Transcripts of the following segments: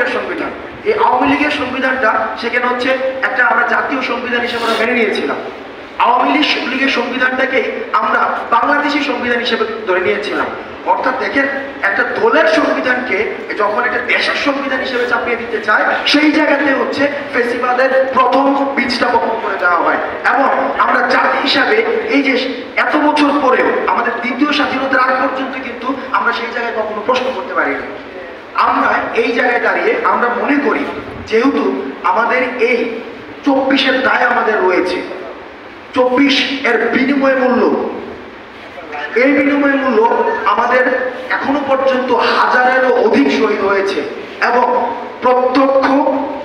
লীগের সংবিধান। এই আওয়ামী লীগের সংবিধানটা সেখানে হচ্ছে একটা আমরা জাতীয় সংবিধান হিসেবে আমরা মেনে নিয়েছিলাম। আওয়ামী লীগের সংবিধানটাকে আমরা বাংলাদেশি সংবিধান হিসেবে ধরে নিয়েছিলাম। অর্থাৎ দেখেন, একটা দলের সংবিধানকে যখন একটা দেশের সংবিধান হিসেবে চাপিয়ে দিতে চায়, সেই জায়গাতে হচ্ছে ফেসিবাদের প্রথম বীজটা বপন করে দেওয়া হয়। এবং আমরা জাতি হিসাবে এই যে এত বছর পরেও আমাদের দ্বিতীয় স্বাধীনতার আগ পর্যন্ত কিন্তু আমরা সেই জায়গায় কখনো প্রশ্ন করতে পারিনি। আমরা এই জায়গায় দাঁড়িয়ে আমরা মনে করি, যেহেতু আমাদের এই 24-এর দায় আমাদের রয়েছে, 24 এর বিনিময় মূল্য, এই বিনিময় মূল্য আমাদের এখনো পর্যন্ত হাজারেরও অধিক শহীদ হয়েছে এবং প্রত্যক্ষ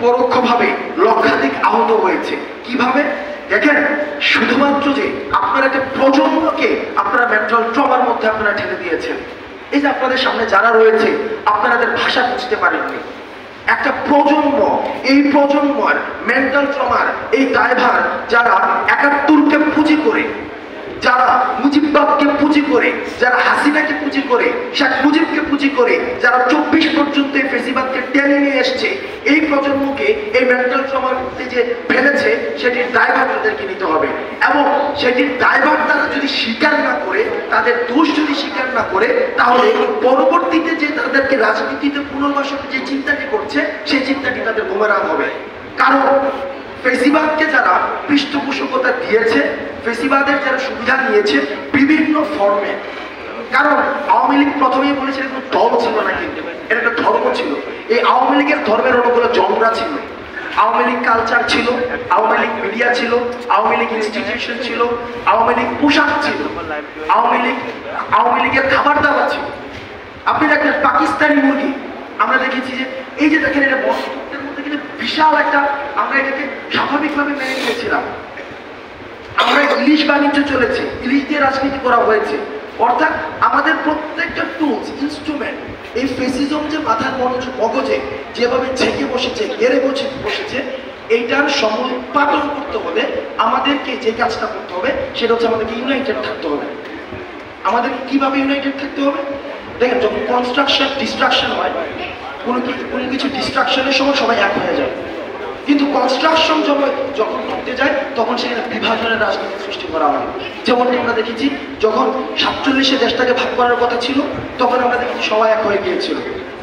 পরোক্ষভাবে লক্ষাধিক আহত হয়েছে। কিভাবে দেখেন, শুধুমাত্র যে আপনারা একটা প্রজন্মকে আপনারা মেন্টাল ট্রমার মধ্যে আপনারা ঠেলে দিয়েছেন। এই যে আপনাদের সামনে যারা রয়েছে, আপনাদের ভাষা বুঝতে পারেননি। একটা প্রজন্ম, এই প্রজন্মের মেন্টাল ট্রমার এই দায়ভার যারা 71কে পুঁজি করে, যারা মুজিববাদকে পুঁজি করে, যারা হাসিনাকে পুঁজি করে, শেখ মুজিবকে পুঁজি করে, যারা 24 পর্যন্ত এই ফেসিবাদকে টেনে নিয়ে এসছে, এই প্রজন্মকে এই মেন্টাল ট্রমার মধ্যে যে ফেলেছে, সেটির দায়ভার তাদেরকে নিতে হবে। এবং সেটির দায়ভার তারা যদি স্বীকার না করে, তাদের দোষ যদি স্বীকার না করে, তাহলে পরবর্তীতে যে তাদেরকে রাজনীতিতে পুনর্বাসনের যে চিন্তাটি করছে, সেই চিন্তাটি তাদের বুমেরাং হবে। কারণ ফেসিবাদকে যারা পৃষ্ঠপোষকতা দিয়েছে, ফেসিবাদের যারা সুবিধা নিয়েছে বিভিন্ন ফর্মে, কারণ আওয়ামী লীগ প্রথমেই বলেছিল কোনো দল ছিল না, কিন্তু এটা একটা ধর্ম ছিল। এই আওয়ামী লীগের ধর্মের অনেকগুলো জনরা ছিল। আওয়ামী লীগ কালচার ছিল, আওয়ামী লীগ মিডিয়া ছিল, আওয়ামী লীগ ইনস্টিটিউশন ছিল, আওয়ামী লীগ পোশাক ছিল, আওয়ামী লীগের খাবার দাবার ছিল। আপনি দেখেন পাকিস্তানি মুরগি, আমরা দেখেছি যে এই যে দেখেন, এটা বন্ধুত্বের মধ্যে কিন্তু বিশাল একটা, আমরা এটাকে স্বাভাবিকভাবে মেনে নিয়েছিলাম। আমরা ইলিশ বাণিজ্য চলেছে, ইলিশ দিয়ে রাজনীতি করা হয়েছে। অর্থাৎ আমাদের প্রত্যেকটা টুলস, ইনস্ট্রুমেন্ট, এই ফেসিজম যে মাথার মগজে যেভাবে ঝেঁকে বসেছে, গেড়ে বসেছে, এইটার সমুৎপাদন করতে হলে আমাদেরকে যে কাজটা করতে হবে, সেটা হচ্ছে আমাদেরকে ইউনাইটেড থাকতে হবে। আমাদেরকে কিভাবে ইউনাইটেড থাকতে হবে? দেখেন, যখন কনস্ট্রাকশন ডিস্ট্রাকশন হয়, কোনো কিছু ডিস্ট্রাকশনের সময় সবাই এক হয়ে যায়, কিন্তু কনস্ট্রাকশন যখন করতে যায়, তখন সেখানে বিভাজনের রাজনীতি সৃষ্টি করা হয়। যেমনটি আমরা দেখেছি, যখন 47-এ দেশটাকে ভাগ করার কথা ছিল, তখন আমরা দেখেছি সবাই এক হয়ে গিয়েছিল।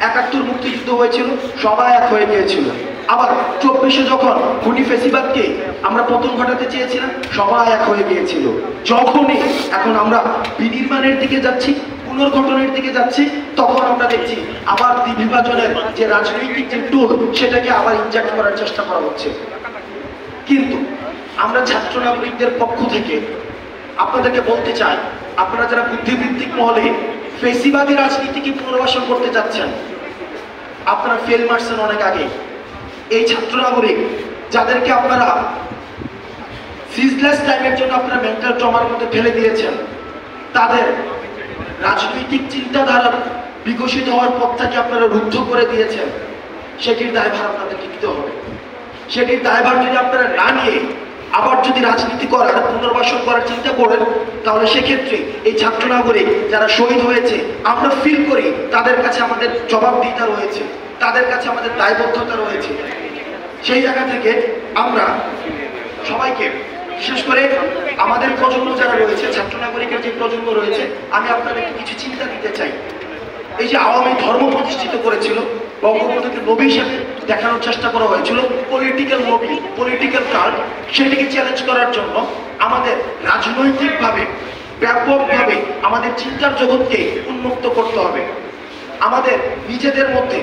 71 মুক্তিযুদ্ধ হয়েছিল, সবাই এক হয়ে গিয়েছিল। আবার 24-এ যখন খুনি ফেসিবাদকে আমরা পতন ঘটাতে চেয়েছিলাম, সবাই এক হয়ে গিয়েছিল। যখনই এখন আমরা বিনির্মাণের দিকে যাচ্ছি, পুনর্গঠনের দিকে যাচ্ছি, তখন আমরা দেখছি আবার বিভাজনের যে রাজনৈতিক যে টুল, সেটাকে আবার ইনজেক্ট করার চেষ্টা করা হচ্ছে। কিন্তু আমরা ছাত্র নাগরিকদের পক্ষ থেকে আপনাদেরকে বলতে চাই, আপনারা যারা বুদ্ধিবৃত্তিক মহলে ফেসিবাদী রাজনীতিকে পুনর্বাসন করতে যাচ্ছেন, আপনারা ফেল মারছেন অনেক আগে। এই ছাত্র নাগরিক যাদেরকে আপনারা সিজলেস টাইমের জন্য আপনারা মেন্টাল ট্রমার মধ্যে ফেলে দিয়েছেন, তাদের রাজনৈতিক চিন্তাধারা বিকশিত হওয়ার পথটাকে আপনারা রুদ্ধ করে দিয়েছেন, সেটির দায়ভার আপনাদেরকে নিতে হবে। সেটির দায়ভার যদি আপনারা না নিয়ে আবার যদি রাজনীতি করার, পুনর্বাসন করার চিন্তা করেন, তাহলে সেক্ষেত্রে এই ছাত্র নাগরিক যারা শহীদ হয়েছে, আমরা ফিল করি তাদের কাছে আমাদের জবাবদিহিতা রয়েছে, তাদের কাছে আমাদের দায়বদ্ধতা রয়েছে। সেই জায়গা থেকে আমরা সবাইকে, বিশেষ করে আমাদের প্রজন্ম যারা রয়েছে, ছাত্র নাগরিকের যে প্রজন্ম রয়েছে, আমি আপনাদেরকে কিছু চিন্তা দিতে চাই। এই যে আওয়ামী ধর্ম প্রতিষ্ঠিত করেছিল, বঙ্গবন্ধুকে নবী হিসেবে দেখানোর চেষ্টা করা হয়েছিল, পলিটিক্যাল নবী, পলিটিক্যাল কার্ড, সেটিকে চ্যালেঞ্জ করার জন্য আমাদের রাজনৈতিকভাবে ব্যাপকভাবে আমাদের চিন্তার জগৎকে উন্মুক্ত করতে হবে। আমাদের নিজেদের মধ্যে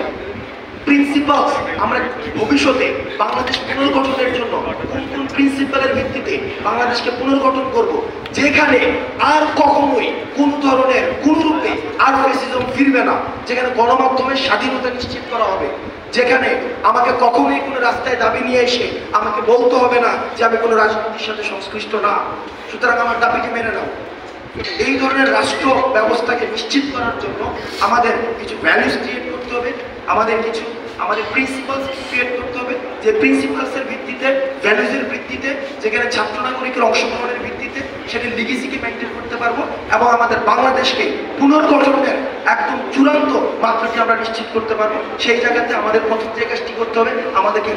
প্রিন্সিপালস, আমরা ভবিষ্যতে বাংলাদেশ পুনর্গঠনের জন্য কোন কোন প্রিন্সিপালের ভিত্তিতে বাংলাদেশকে পুনর্গঠন করব, যেখানে আর কখনোই কোনো ধরনের কোন রূপে আর ফ্যাসিজম ফিরবে না, যেখানে গণমাধ্যমের স্বাধীনতা নিশ্চিত করা হবে, যেখানে আমাকে কখনোই কোনো রাস্তায় দাবি নিয়ে এসে আমাকে বলতে হবে না যে আমি কোনো রাজনীতির সাথে সংশ্লিষ্ট না, সুতরাং আমার দাবিটি মেনে নাও। এই ধরনের রাষ্ট্র ব্যবস্থাকে নিশ্চিত করার জন্য আমাদের কিছু ভ্যালুস ক্রিয়েট করতে হবে, আমাদের কিছু আমাদের প্রিন্সিপালস ক্রিয়েট করতে হবে, যে প্রিন্সিপালসের ভিত্তিতে, ভ্যালুজের ভিত্তিতে, যেখানে ছাত্র নাগরিকের অংশগ্রহণের ভিত্তিতে সেটা লিগেসিকে মেনটেন করতে পারবো এবং আমাদের বাংলাদেশকে পুনর্গঠনের একদম চূড়ান্ত মাত্রাকে আমরা নিশ্চিত করতে পারবো। সেই জায়গাতে আমাদের প্রথম যে কাজটি করতে হবে, আমাদেরকে